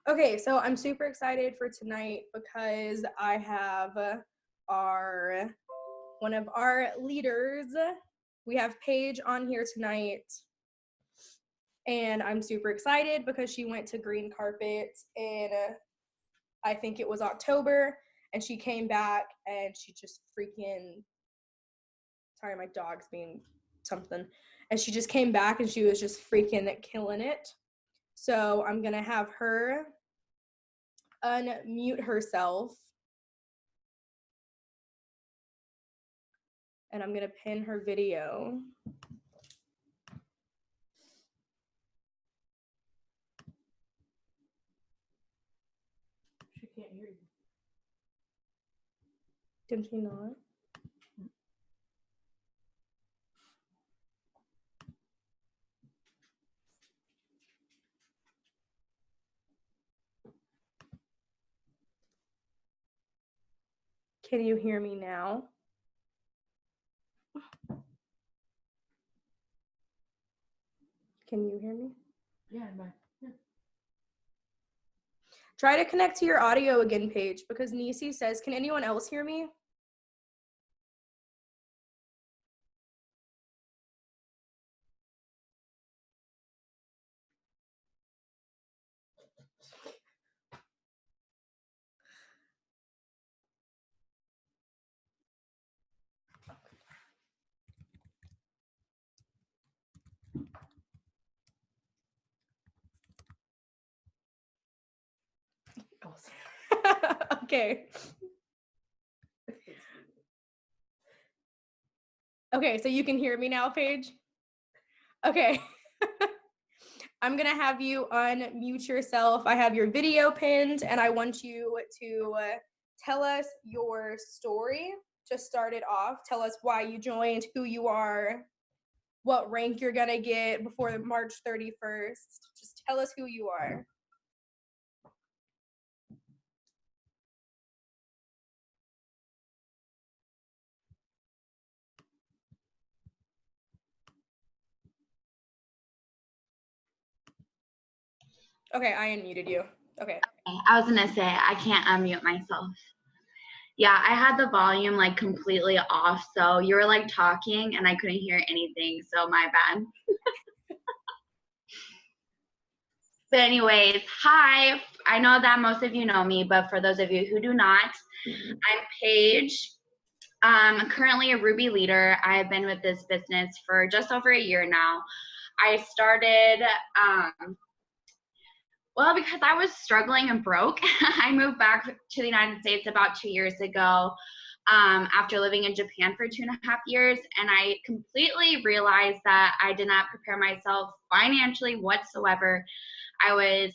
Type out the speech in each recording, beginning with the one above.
Okay, so I'm super excited for tonight because I have one of our leaders. We have Paige on here tonight. And I'm super excited because she went to green carpet in, I think it was October, and she came back and she just freaking, sorry, my dog's being something. And she just came back and she was just freaking killing it. So I'm gonna have her unmute herself. And I'm gonna pin her video. She can't hear you. Can she not? Can you hear me now? Can you hear me? Yeah, I'm back. Yeah. Try to connect to your audio again, Paige, because Nisi says, can anyone else hear me? Okay. Okay, so you can hear me now, Paige? Okay. I'm gonna have you unmute yourself. I have your video pinned, and I want you to tell us your story to start it off. Tell us why you joined, who you are, what rank you're gonna get before March 31st. Just tell us who you are. Okay, I unmuted you. Okay. I was gonna say, I can't unmute myself. Yeah, I had the volume like completely off, so you were like talking and I couldn't hear anything, so my bad. But anyways, hi. I know that most of you know me, but for those of you who do not, I'm Paige. I'm currently a Ruby leader. I've been with this business for just over a year now. I started, well, because I was struggling and broke. I moved back to the United States about 2 years ago after living in Japan for 2.5 years. And I completely realized that I did not prepare myself financially whatsoever. I was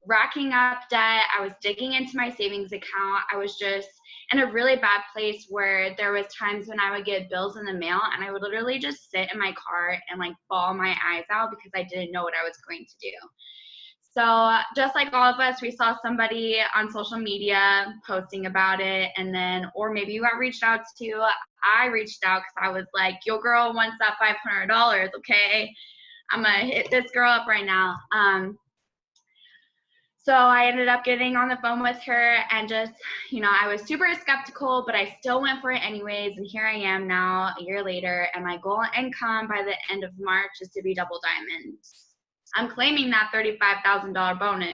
racking up debt. I was digging into my savings account. I was just in a really bad place where there was times when I would get bills in the mail and I would literally just sit in my car and like bawl my eyes out because I didn't know what I was going to do. So just like all of us, we saw somebody on social media posting about it, and then, or maybe you got reached out to. I reached out because I was like, yo girl wants that $500, okay? I'm gonna hit this girl up right now. So I ended up getting on the phone with her and just, I was super skeptical, but I still went for it anyways. And here I am now, a year later, and my goal income by the end of March is to be double diamond. I'm claiming that $35,000 bonus.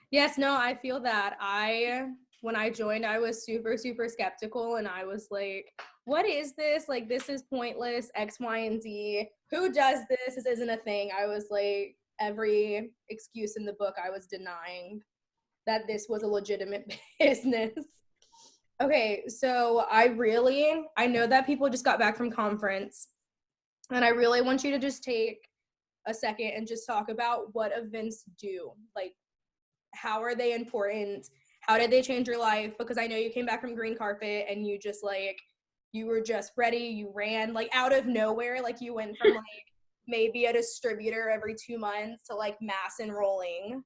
Yes, no, I feel that. When I joined, I was super, super skeptical, and I was like, what is this? Like, this is pointless, X, Y, and Z. Who does this? This isn't a thing. I was like, every excuse in the book, I was denying that this was a legitimate business. Okay, so I know that people just got back from conference, and I really want you to just take a second and just talk about what events do. Like, how are they important? How did they change your life? Because I know you came back from green carpet and you just like, you were just ready. You ran like out of nowhere. Like you went from like maybe a distributor every 2 months to like mass enrolling.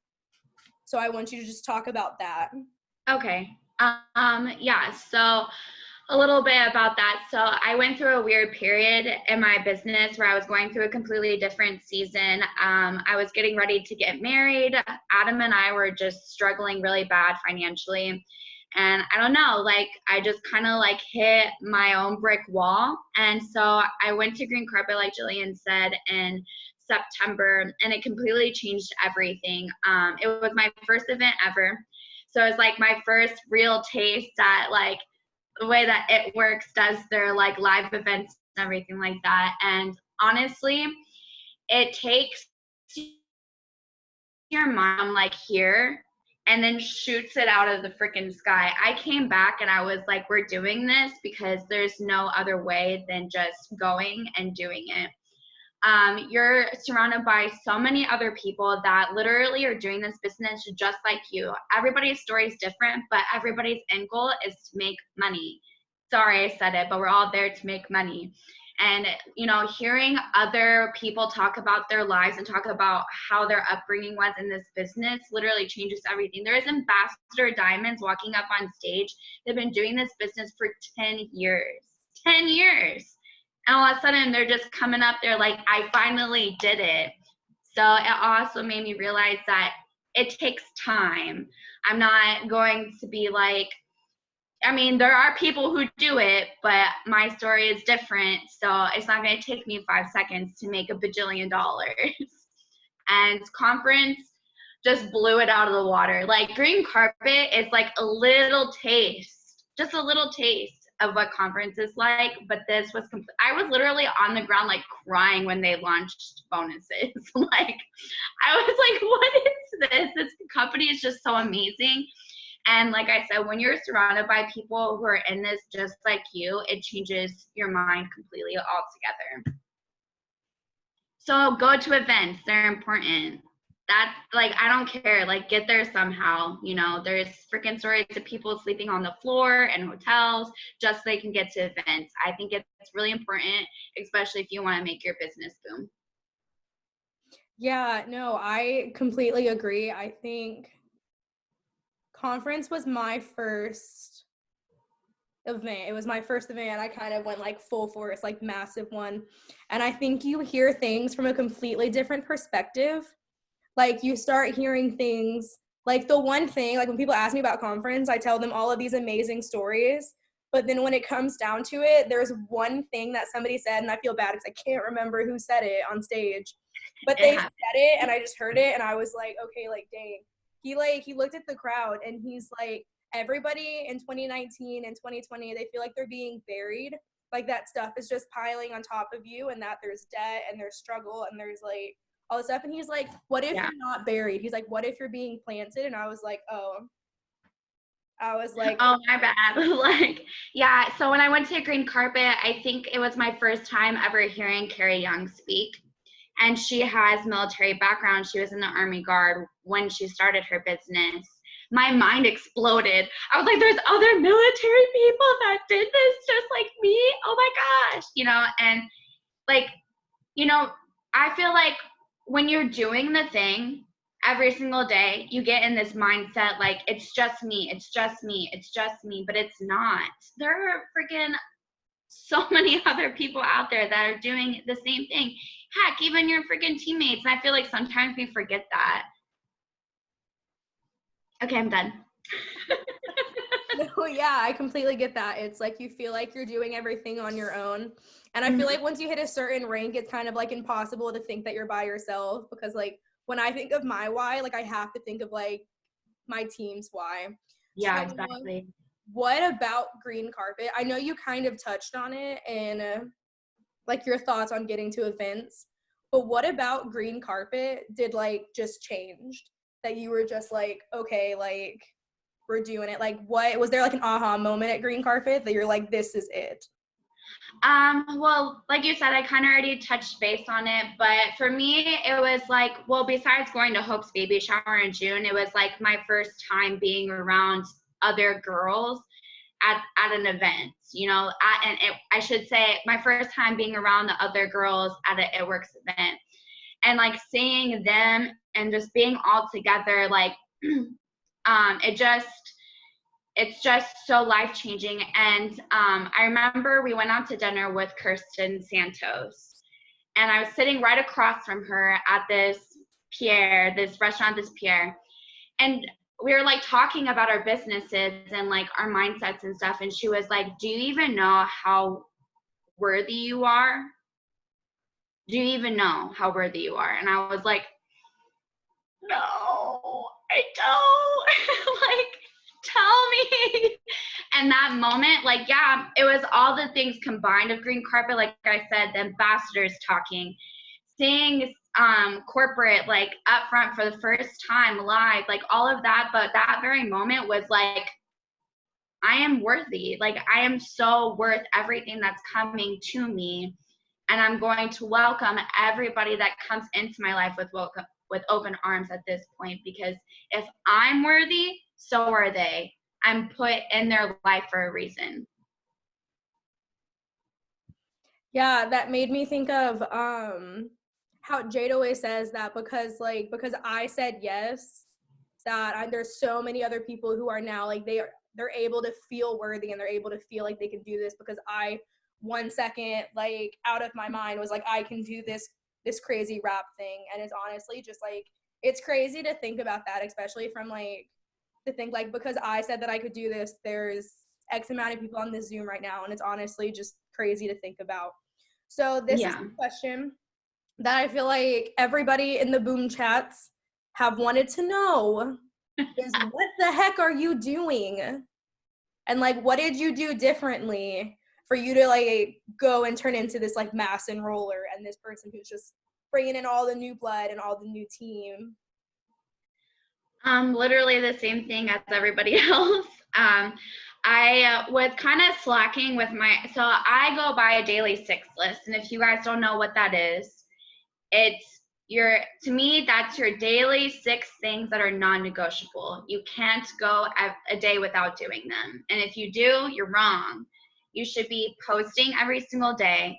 So I want you to just talk about that. Okay. Yeah. So A little bit about that. So I went through a weird period in my business where I was going through a completely different season. I was getting ready to get married. Adam and I were just struggling really bad financially. And I don't know, like I just kind of like hit my own brick wall. And so I went to Green Carpet, like Jillian said, in September, and it completely changed everything. It was my first event ever. So it was like my first real taste at like the way that It Works does their like live events and everything like that. And honestly, it takes your mom like here and then shoots it out of the freaking sky. I came back and I was like, we're doing this because there's no other way than just going and doing it. You're surrounded by so many other people that literally are doing this business just like you. Everybody's story is different, but everybody's end goal is to make money. Sorry I said it, but we're all there to make money. And, you know, hearing other people talk about their lives and talk about how their upbringing was in this business literally changes everything. There is Ambassador Diamonds walking up on stage. They've been doing this business for 10 years. 10 years. And all of a sudden, they're just coming up there like, I finally did it. So it also made me realize that it takes time. I'm not going to be like, I mean, there are people who do it, but my story is different. So it's not going to take me 5 seconds to make $1 bajillion. And conference just blew it out of the water. Like Green Carpet is like a little taste, just a little taste of what conference is like. But this was I was literally on the ground like crying when they launched bonuses. Like I was like, what is this? This company is just so amazing. And like I said, when you're surrounded by people who are in this just like you, it changes your mind completely altogether. So go to events, they're important. That's like, I don't care, like get there somehow. You know, there's freaking stories of people sleeping on the floor in hotels just so they can get to events. I think it's really important, especially if you want to make your business boom. Yeah, no, I completely agree. I think conference was my first event. It was my first event. I kind of went like full force, like massive one. And I think you hear things from a completely different perspective. Like you start hearing things, like the one thing, like when people ask me about conference, I tell them all of these amazing stories. But then when it comes down to it, there's one thing that somebody said, and I feel bad because I can't remember who said it on stage. But they said it, and I just heard it, and I was like, okay, like, dang. He looked at the crowd, and he's like, everybody in 2019 and 2020, they feel like they're being buried. Like that stuff is just piling on top of you, and that there's debt, and there's struggle, and there's like, all this stuff. And he's like, what if you're not buried? He's like, what if you're being planted? And I was like, oh my bad. Like, yeah. So when I went to Green Carpet, I think it was my first time ever hearing Carrie Young speak. And she has military background. She was in the Army Guard when she started her business. My mind exploded. I was like, there's other military people that did this just like me. Oh my gosh. You know, and like, you know, I feel like when you're doing the thing every single day, you get in this mindset like, it's just me, it's just me, it's just me, but it's not. There are freaking so many other people out there that are doing the same thing. Heck, even your freaking teammates. And I feel like sometimes we forget that. Okay, I'm done. No, yeah, I completely get that. It's like you feel like you're doing everything on your own. And I feel like once you hit a certain rank, it's kind of like impossible to think that you're by yourself, because like when I think of my why, like I have to think of like my team's why. Yeah, So, exactly. what about Green Carpet? I know you kind of touched on it and like your thoughts on getting to events, but what about Green Carpet did like just changed that you were just like, okay, like we're doing it? Like what was there like an aha moment at Green Carpet that you're like, this is it? Well, like you said, I kind of already touched base on it, but for me, it was like, well, besides going to Hope's baby shower in June, it was like my first time being around other girls at an event, you know, I should say my first time being around the other girls at an It Works event, and like seeing them and just being all together, like, it's just so life-changing. And I remember we went out to dinner with Kirsten Santos, and I was sitting right across from her at this restaurant, this Pierre. And we were like talking about our businesses and like our mindsets and stuff. And she was like, do you even know how worthy you are? Do you even know how worthy you are? And I was like, no, I don't. Like, tell me. And that moment, like, yeah, it was all the things combined of green carpet. Like I said, the ambassadors talking, seeing corporate like up front for the first time live, like all of that. But that very moment was like, I am worthy. Like, I am so worth everything that's coming to me. And I'm going to welcome everybody that comes into my life with open arms at this point, because if I'm worthy, so are they. I'm put in their life for a reason. Yeah, that made me think of how Jade always says that because I said yes, that there's so many other people who are now like they're able to feel worthy and they're able to feel like they can do this because I 1 second like out of my mind was like I can do this crazy rap thing. And it's honestly just like it's crazy to think about that, especially from like to think like because I said that I could do this, there's X amount of people on this Zoom right now, and it's honestly just crazy to think about. So this is a question that I feel like everybody in the Boom chats have wanted to know is what the heck are you doing? And like, what did you do differently for you to like go and turn into this like mass enroller and this person who's just bringing in all the new blood and all the new team? Literally the same thing as everybody else. I was kind of slacking with so I go by a daily 6 list. And if you guys don't know what that is, to me, that's your daily 6 things that are non-negotiable. You can't go a day without doing them. And if you do, you're wrong. You should be posting every single day.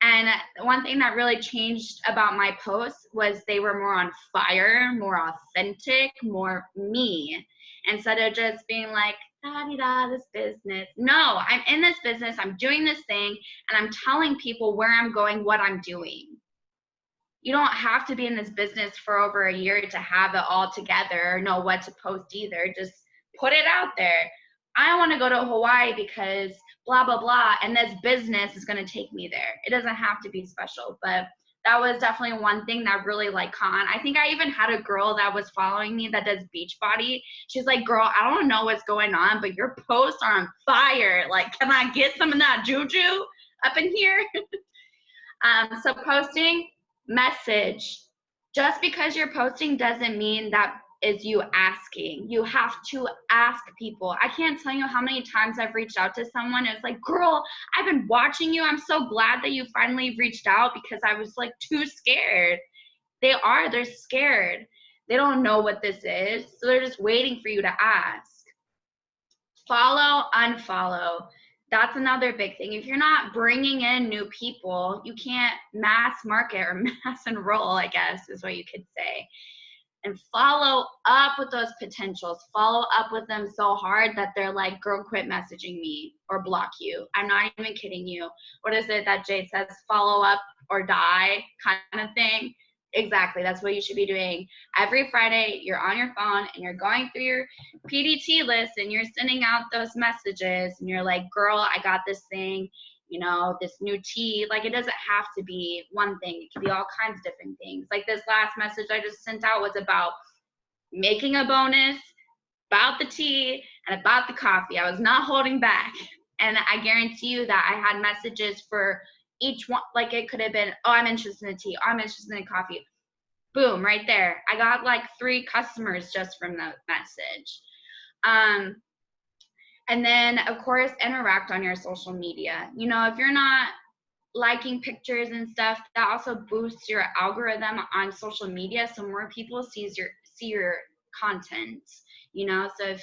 And one thing that really changed about my posts was they were more on fire, more authentic, more me, instead of just being like, da-di-da, this business. No, I'm in this business, I'm doing this thing, and I'm telling people where I'm going, what I'm doing. You don't have to be in this business for over a year to have it all together or know what to post either. Just put it out there. I want to go to Hawaii because blah, blah, blah, and this business is going to take me there. It doesn't have to be special, but that was definitely one thing that really like caught on. I think I even had a girl that was following me that does Beachbody. She's like, girl, I don't know what's going on, but your posts are on fire. Like, can I get some of that juju up in here? So posting, message. Just because you're posting doesn't mean that is you asking. You have to ask people. I can't tell you how many times I've reached out to someone. It's like, girl, I've been watching you. I'm so glad that you finally reached out because I was like too scared. They're scared. They don't know what this is. So they're just waiting for you to ask. Follow, unfollow. That's another big thing. If you're not bringing in new people, you can't mass market or mass enroll, I guess is what you could say. And follow up with those potentials. Follow up with them so hard that they're like, girl, quit messaging me or block you. I'm not even kidding you. What is it that Jade says? Follow up or die kind of thing. Exactly. That's what you should be doing. Every Friday, you're on your phone and you're going through your PDT list and you're sending out those messages and you're like, girl, I got this thing, this new tea. Like, it doesn't have to be one thing. It can be all kinds of different things. Like this last message I just sent out was about making a bonus, about the tea, and about the coffee. I was not holding back. And I guarantee you that I had messages for each one. Like, it could have been, oh, I'm interested in the tea. Oh, I'm interested in the coffee. Boom, right there. I got like 3 customers just from that message. And then, of course, interact on your social media. If you're not liking pictures and stuff, that also boosts your algorithm on social media, so more people see your content. So if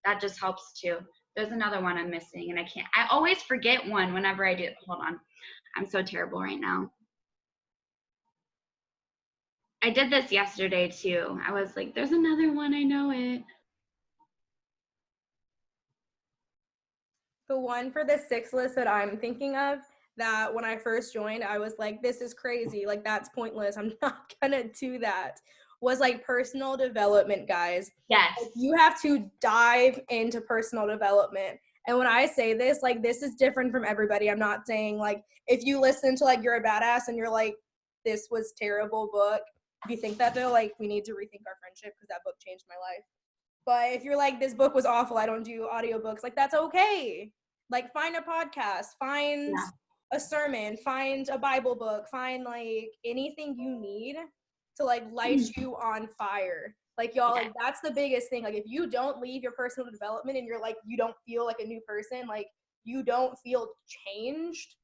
that just helps too. There's another one I'm missing, and I always forget one whenever I do. Hold on, I'm so terrible right now. I did this yesterday too. I was like, there's another one, I know it. The one for the 6 list that I'm thinking of, that when I first joined, I was like, this is crazy. Like, that's pointless. I'm not gonna do that. Was like personal development, guys. Yes. Like, you have to dive into personal development. And when I say this, like, this is different from everybody. I'm not saying, like, if you listen to, like, You're a Badass and you're like, this was terrible book. If you think that, though, like, we need to rethink our friendship because that book changed my life. But if you're like, this book was awful, I don't do audiobooks, like, that's okay. Like, find a podcast, find a sermon, find a Bible book, find, like, anything you need to, like, light you on fire. Like, y'all, like, that's the biggest thing. Like, if you don't leave your personal development and you're like, you don't feel like a new person, like, you don't feel changed,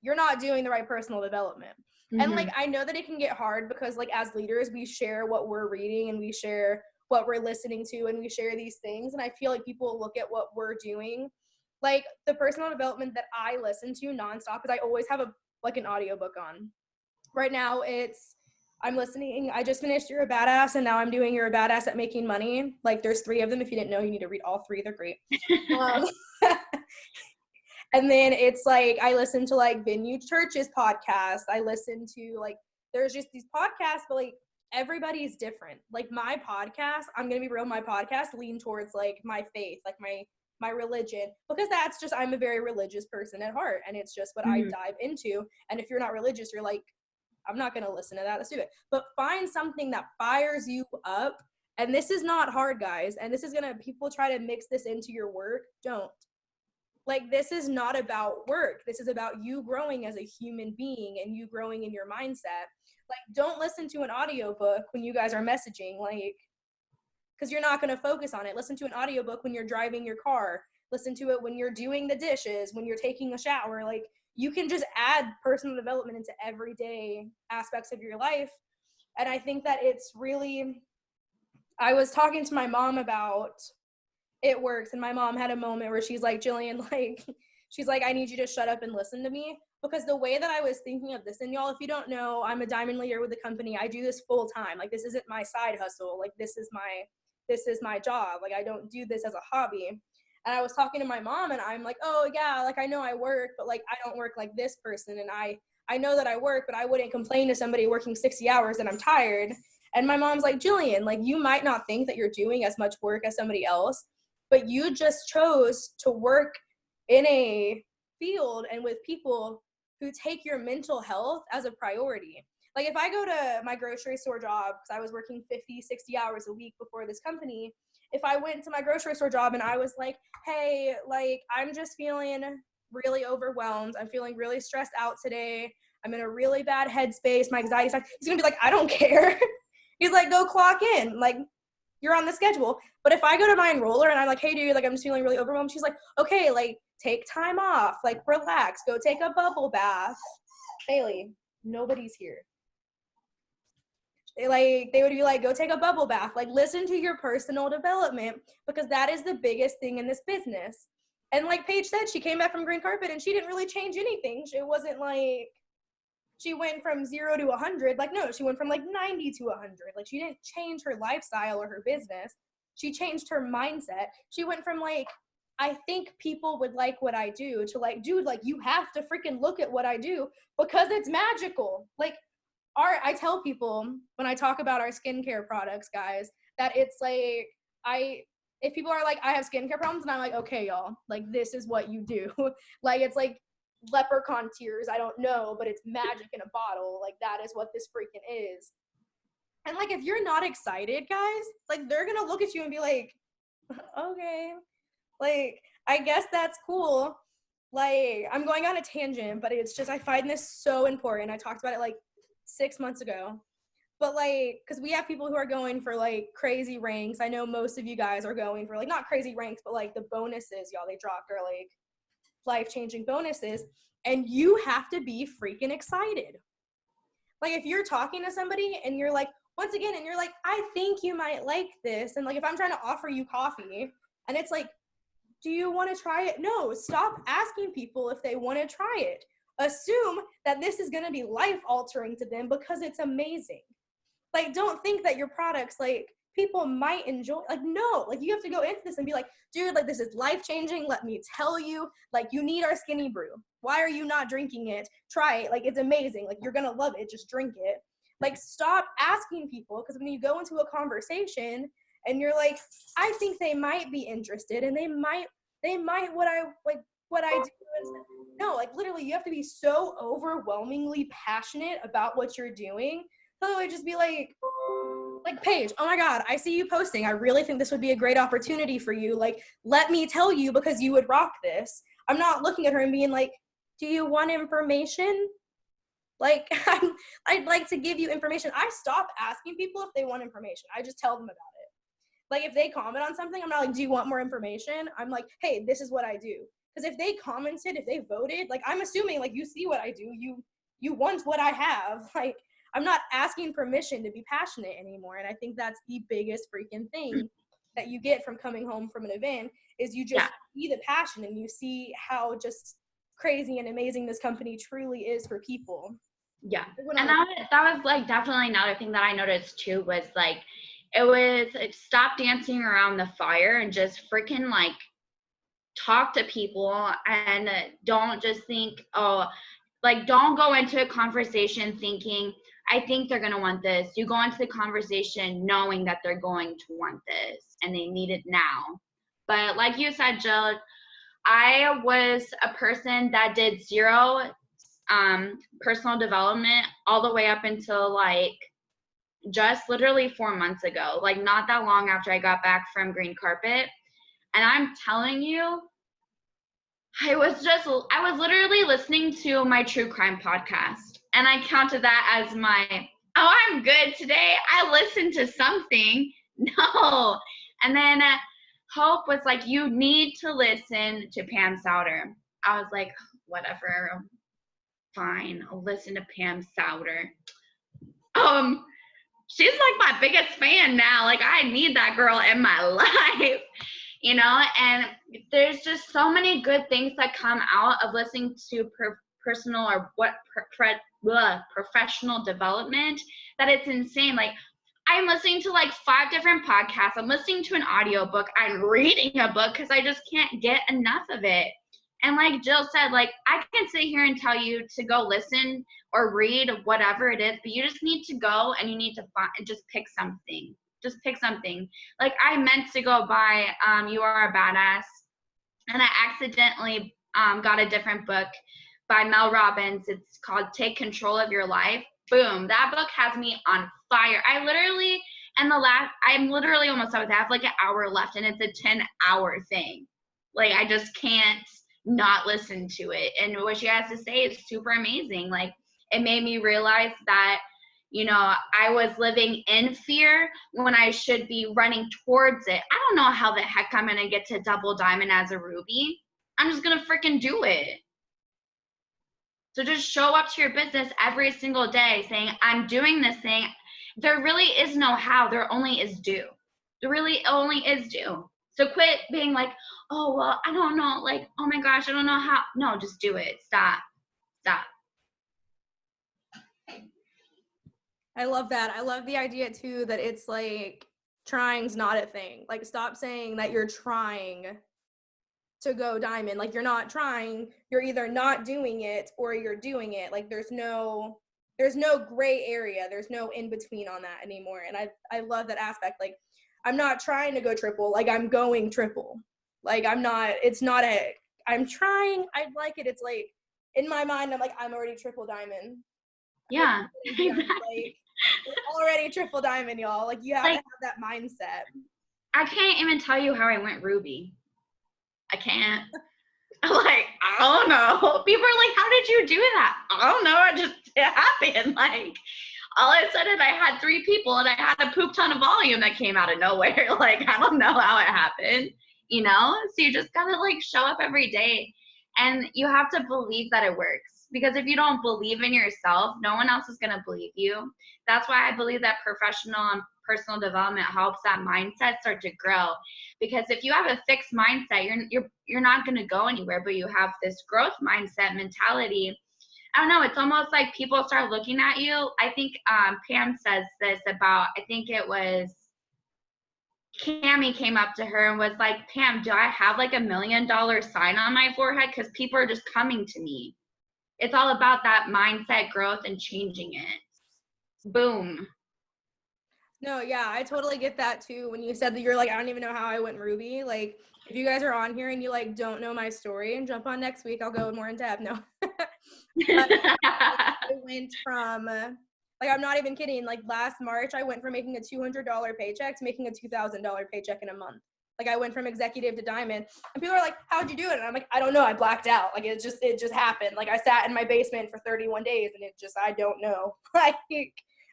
you're not doing the right personal development. And, like, I know that it can get hard because, like, as leaders, we share what we're reading and we share what we're listening to and we share these things. And I feel like people look at what we're doing. Like, the personal development that I listen to nonstop, because I always have an audiobook on. Right now I just finished You're a Badass, and now I'm doing You're a Badass at Making Money. Like, there's 3 of them. If you didn't know, you need to read all 3. They're great. And then it's like, I listen to, like, Venue Church's podcast. I listen to, like, there's just these podcasts, but, like, everybody's different. Like, my podcast, I'm gonna be real, my podcast lean towards, like, my faith, like my religion, because that's just, I'm a very religious person at heart, and it's just what I dive into. And if you're not religious, you're like, I'm not gonna listen to that, let's do it. But find something that fires you up. And this is not hard, guys, and this is people try to mix this into your work. Don't. Like, this is not about work. This is about you growing as a human being and you growing in your mindset. Like, don't listen to an audiobook when you guys are messaging, like, because you're not going to focus on it. Listen to an audiobook when you're driving your car. Listen to it when you're doing the dishes, when you're taking a shower. Like, you can just add personal development into everyday aspects of your life. And I think that it's really, I was talking to my mom about It Works, and my mom had a moment where she's like, Jillian, like, she's like, I need you to shut up and listen to me. Because the way that I was thinking of this, and y'all, if you don't know, I'm a diamond leader with the company. I do this full time. Like, this isn't my side hustle. Like, this is my job. Like, I don't do this as a hobby. And I was talking to my mom, and I'm like, oh yeah, like, I know I work, but, like, I don't work like this person. And I know that I work, but I wouldn't complain to somebody working 60 hours and I'm tired. And my mom's like, Jillian, like, you might not think that you're doing as much work as somebody else, but you just chose to work in a field and with people who take your mental health as a priority. Like, if I go to my grocery store job, because I was working 50, 60 hours a week before this company, if I went to my grocery store job and I was like, hey, like, I'm just feeling really overwhelmed. I'm feeling really stressed out today. I'm in a really bad headspace. My anxiety's high. He's going to be like, I don't care. He's like, go clock in. Like, you're on the schedule. But if I go to my enroller and I'm like, hey, dude, like, I'm just feeling really overwhelmed, she's like, okay, like, take time off, like, relax, go take a bubble bath. Bailey, nobody's here. They would be like, go take a bubble bath. Like, listen to your personal development, because that is the biggest thing in this business. And like Paige said, she came back from green carpet and she didn't really change anything. It wasn't like she went from 0 to 100. Like, no, she went from like 90 to 100. Like, she didn't change her lifestyle or her business. She changed her mindset. She went from like, I think people would like what I do, to like, dude, like, you have to freaking look at what I do because it's magical. Like, I tell people when I talk about our skincare products, guys, that it's like, if people are like, I have skincare problems, and I'm like, okay, y'all, like, this is what you do. Like, it's like leprechaun tears, I don't know, but it's magic in a bottle. Like, that is what this freaking is. And like, if you're not excited, guys, like, they're gonna look at you and be like, okay, like, I guess that's cool. Like, I'm going on a tangent, but it's just, I find this so important. I talked about it like 6 months ago, but like, because we have people who are going for like crazy ranks. I know most of you guys are going for like, not crazy ranks, but like the bonuses, y'all, they dropped are like life-changing bonuses, and you have to be freaking excited. Like, if you're talking to somebody and you're like, once again, and you're like, I think you might like this, and like, if I'm trying to offer you coffee and it's like, do you want to try it? No, stop asking people if they want to try it. Assume that this is going to be life altering to them because it's amazing. Like, don't think that your products, like, people might enjoy. Like, no, like you have to go into this and be like, dude, like this is life-changing. Let me tell you, like you need our skinny brew. Why are you not drinking it? Try it. Like it's amazing. Like you're gonna love it. Just drink it. Like stop asking people, because when you go into a conversation and you're like, I think they might be interested and they might what I do. No, like literally you have to be so overwhelmingly passionate about what you're doing. Otherwise just be like Paige, oh my God, I see you posting. I really think this would be a great opportunity for you. Like, let me tell you because you would rock this. I'm not looking at her and being like, do you want information? Like, I'd like to give you information. I stop asking people if they want information. I just tell them about it. Like, if they comment on something, I'm not like, do you want more information? I'm like, hey, this is what I do. Because if they commented, if they voted, like, I'm assuming, like, you see what I do. You want what I have. Like, I'm not asking permission to be passionate anymore. And I think that's the biggest freaking thing that you get from coming home from an event is you just see the passion and you see how just crazy and amazing this company truly is for people. Yeah. And that was like definitely another thing that I noticed too was like, it was like, stop dancing around the fire and just freaking like talk to people and don't just think, oh, like don't go into a conversation thinking, I think they're going to want this. You go into the conversation knowing that they're going to want this and they need it now. But like you said, Jill, I was a person that did zero personal development all the way up until like just literally 4 months ago, like not that long after I got back from green carpet. And I'm telling you, I was literally listening to my true crime podcast. And I counted that as my, oh, I'm good today. I listened to something. No. And then Hope was like, you need to listen to Pam Souter. I was like, whatever. Fine. I'll listen to Pam Souter. She's like my biggest fan now. Like I need that girl in my life, you know? And there's just so many good things that come out of listening to personal or professional development that it's insane. Like I'm listening to like 5 different podcasts. I'm listening to an audiobook. I'm reading a book because I just can't get enough of it. And like Jill said, like I can sit here and tell you to go listen or read whatever it is, but you just need to go and you need to just pick something. Just pick something. Like I meant to go buy You Are a Badass, and I accidentally got a different book by Mel Robbins. It's called Take Control of Your Life. Boom. That book has me on fire. I'm literally almost done with it. I have like an hour left and it's a 10-hour thing. Like I just can't not listen to it. And what she has to say is super amazing. Like it made me realize that, you know, I was living in fear when I should be running towards it. I don't know how the heck I'm going to get to double diamond as a Ruby. I'm just going to freaking do it. So just show up to your business every single day saying, I'm doing this thing. There really is no how. There only is do. There really only is do. So quit being like, oh, well, I don't know. Like, oh my gosh, I don't know how. No, just do it. Stop. I love that. I love the idea too that it's like trying's not a thing. Like stop saying that you're trying to go diamond. Like you're not trying, you're either not doing it or you're doing it. Like there's no gray area. There's no in between on that anymore. And I love that aspect. Like I'm not trying to go triple, like I'm going triple. Like I'm trying, I like it. It's like in my mind, I'm like, I'm already triple diamond. Yeah. Like, already triple diamond, y'all. Like you have to have that mindset. I can't even tell you how I went Ruby. I can't. Like, I don't know. People are like, how did you do that? I don't know. It happened. Like, all of a sudden I had 3 people and I had a poop ton of volume that came out of nowhere. Like, I don't know how it happened, you know? So you just gotta like show up every day and you have to believe that it works. Because if you don't believe in yourself, no one else is gonna believe you. That's why I believe that professional and personal development helps that mindset start to grow. Because if you have a fixed mindset, you're not going to go anywhere, but you have this growth mindset mentality. I don't know, it's almost like people start looking at you. I think Pam says this about, I think it was Cammie came up to her and was like, Pam, do I have like $1 million sign on my forehead? Because people are just coming to me. It's all about that mindset growth and changing it. Boom. No, yeah, I totally get that too. When you said that you're like, I don't even know how I went Ruby. Like, if you guys are on here and you like don't know my story, and jump on next week, I'll go more in depth. No, but I went from like, I'm not even kidding. Like last March, I went from making a $200 paycheck to making a $2,000 paycheck in a month. Like I went from executive to diamond, and people are like, "How'd you do it?" And I'm like, "I don't know. I blacked out. Like it just happened. Like I sat in my basement for 31 days, and I don't know. Like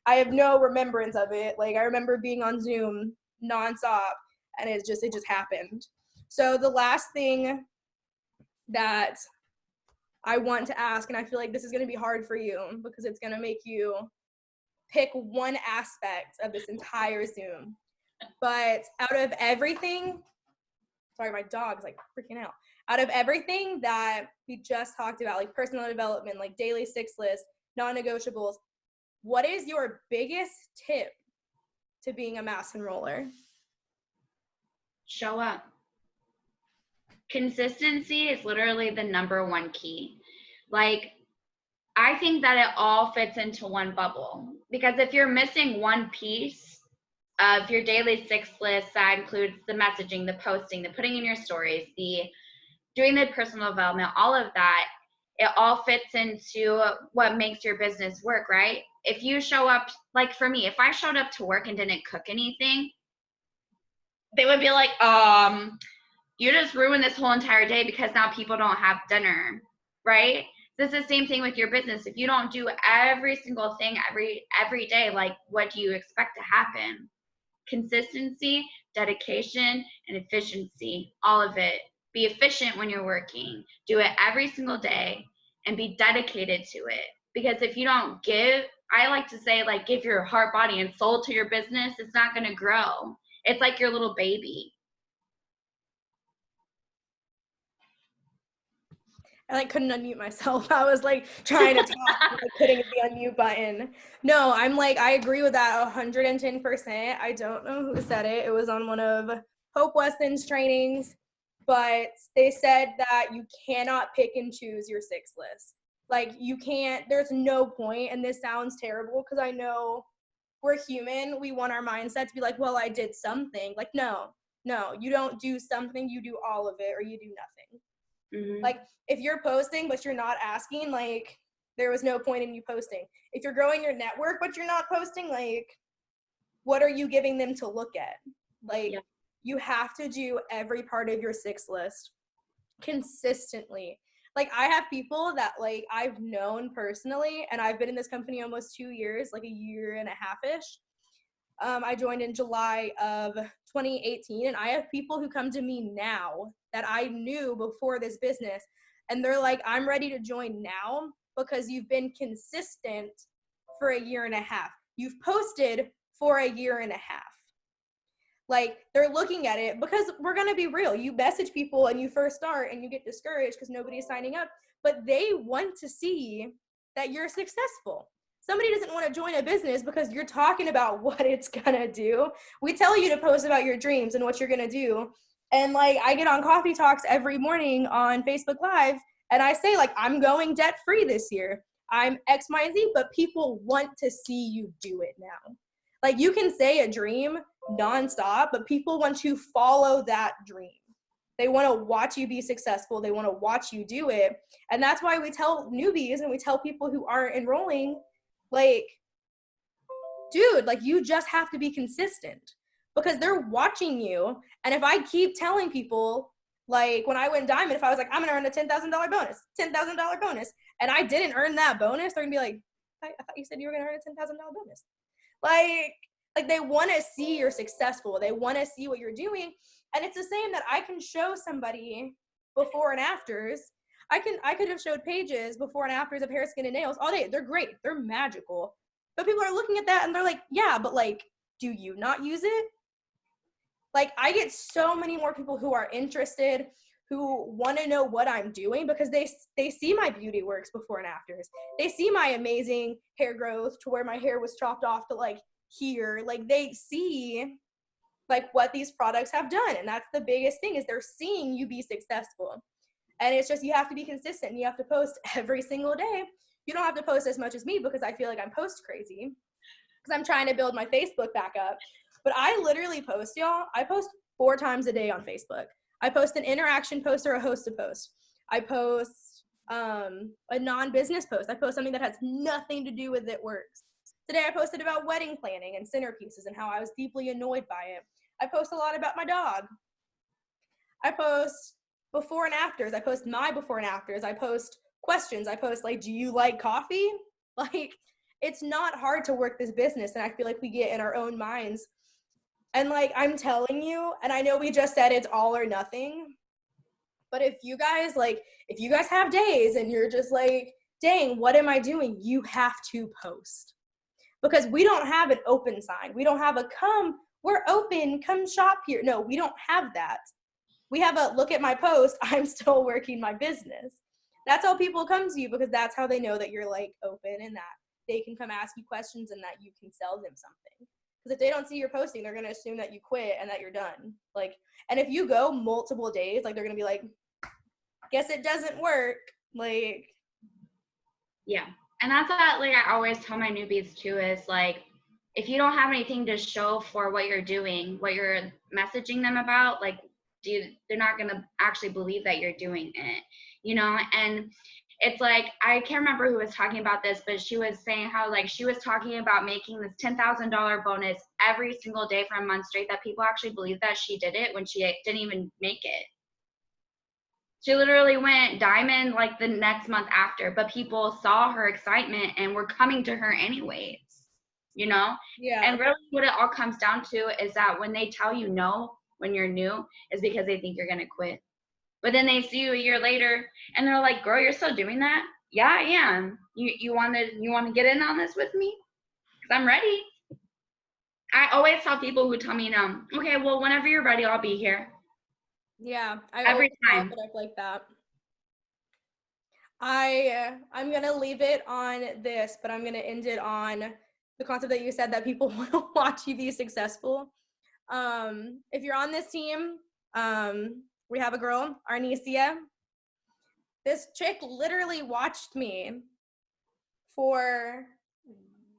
I have no remembrance of it. Like I remember being on Zoom nonstop, and it just happened." So the last thing that I want to ask, and I feel like this is going to be hard for you because it's going to make you pick one aspect of this entire Zoom. But out of everything, sorry, my dog's like freaking out. Out of everything that we just talked about, like personal development, like daily 6 list, non-negotiables, what is your biggest tip to being a mass enroller? Show up. Consistency is literally the number one key. Like, I think that it all fits into one bubble, because if you're missing one piece of your daily 6 list, that includes the messaging, the posting, the putting in your stories, the doing the personal development, all of that, it all fits into what makes your business work, right? If you show up, like for me, if I showed up to work and didn't cook anything, they would be like, you just ruined this whole entire day because now people don't have dinner, right? This is the same thing with your business. If you don't do every single thing every day, like what do you expect to happen? Consistency, dedication, and efficiency, all of it. Be efficient when you're working. Do it every single day and be dedicated to it. Because if you don't give, I like to say, like, give your heart, body, and soul to your business, it's not going to grow. It's like your little baby. I like couldn't unmute myself. I was like trying to talk, but I couldn't get the unmute button. No, I'm like, I agree with that 110%. I don't know who said it. It was on one of Hope Weston's trainings, but they said that you cannot pick and choose your 6 list. Like you can't, there's no point, and this sounds terrible because I know we're human. We want our mindset to be like, well, I did something. Like, no, you don't do something, you do all of it, or you do nothing. Mm-hmm. Like if you're posting but you're not asking, like there was no point in you posting. If you're growing your network but you're not posting, like what are you giving them to look at? Like you have to do every part of your 6 list consistently. Like I have people that like I've known personally, and I've been in this company almost 2 years, like a year and a half-ish. I joined in July of 2018, and I have people who come to me now that I knew before this business, and they're like, I'm ready to join now because you've been consistent for a year and a half. You've posted for a year and a half. Like they're looking at it because we're going to be real. You message people and you first start and you get discouraged because nobody's signing up, but they want to see that you're successful. Somebody doesn't want to join a business because you're talking about what it's going to do. We tell you to post about your dreams and what you're going to do. And like I get on coffee talks every morning on Facebook Live, and I say like, I'm going debt free this year. I'm X, Y, and Z, but people want to see you do it now. Like you can say a dream nonstop, but people want to follow that dream. They want to watch you be successful. They want to watch you do it. And that's why we tell newbies and we tell people who aren't enrolling, like, dude, like you just have to be consistent because they're watching you. And if I keep telling people, like when I went diamond, if I was like, I'm going to earn a $10,000 bonus, and I didn't earn that bonus, they're going to be like, I thought you said you were going to earn a $10,000 bonus. Like they want to see you're successful. They want to see what you're doing. And it's the same that I can show somebody before and afters. I could have showed Paige's before and afters of hair, skin, and nails all day. They're great. They're magical. But people are looking at that and they're like, yeah, but like, do you not use it? Like I get so many more people who are interested, who want to know what I'm doing because they see my beauty works before and afters. They see my amazing hair growth to where my hair was chopped off to like here. Like they see like what these products have done. And that's the biggest thing, is they're seeing you be successful. And it's just, you have to be consistent and you have to post every single day. You don't have to post as much as me because I feel like I'm post crazy because I'm trying to build my Facebook back up. But I literally post, y'all. I post 4 times a day on Facebook. I post an interaction post or a hosted post. I post a non-business post. I post something that has nothing to do with It Works. Today I posted about wedding planning and centerpieces and how I was deeply annoyed by it. I post a lot about my dog. I post before and afters. I post my before and afters. I post questions. I post like, do you like coffee? Like, it's not hard to work this business. And I feel like we get in our own minds. And like, I'm telling you, and I know we just said it's all or nothing, but if you guys have days and you're just like, dang, what am I doing? You have to post, because we don't have an open sign. We don't have a we're open, come shop here. No, we don't have that. We have a look at my post, I'm still working my business. That's how people come to you, because that's how they know that you're like open and that they can come ask you questions and that you can sell them something. Because if they don't see you're posting, they're going to assume that you quit and that you're done. Like, and if you go multiple days, like, they're going to be like, guess it doesn't work. Like, yeah. And that's what, like, I always tell my newbies too, is like, if you don't have anything to show for what you're doing, what you're messaging them about, like, they're not going to actually believe that you're doing it, you know? And it's like, I can't remember who was talking about this, but she was saying how, like, she was talking about making this $10,000 bonus every single day for a month straight, that people actually believed that she did it when she didn't even make it. She literally went diamond like the next month after, but people saw her excitement and were coming to her anyways, you know? yeah. And really what it all comes down to is that when they tell you no when you're new, is because they think you're going to quit. But then they see you a year later and they're like, girl, you're still doing that? Yeah, I am. You want to get in on this with me? Because I'm ready. I always tell people who tell me no, okay, well, whenever you're ready, I'll be here. Yeah. Every time. It up like that. I'm going to leave it on this, but I'm going to end it on the concept that you said, that people want to watch you be successful. If you're on this team, we have a girl, Arnesia. This chick literally watched me for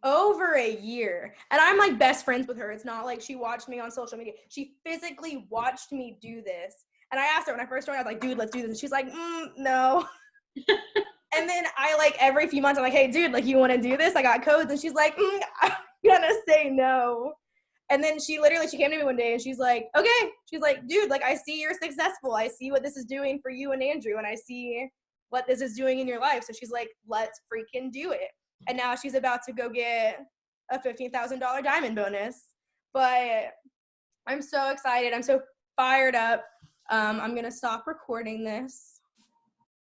over a year. And I'm like best friends with her. It's not like she watched me on social media. She physically watched me do this. And I asked her when I first joined, I was like, dude, let's do this. And she's like, no. And then I, like, every few months, I'm like, hey, dude, like, you want to do this? I got codes. And she's like, I'm gonna say no. And then she came to me one day and she's like, okay. She's like, dude, like, I see you're successful. I see what this is doing for you and Andrew. And I see what this is doing in your life. So she's like, let's freaking do it. And now she's about to go get a $15,000 diamond bonus. But I'm so excited. I'm so fired up. I'm going to stop recording this.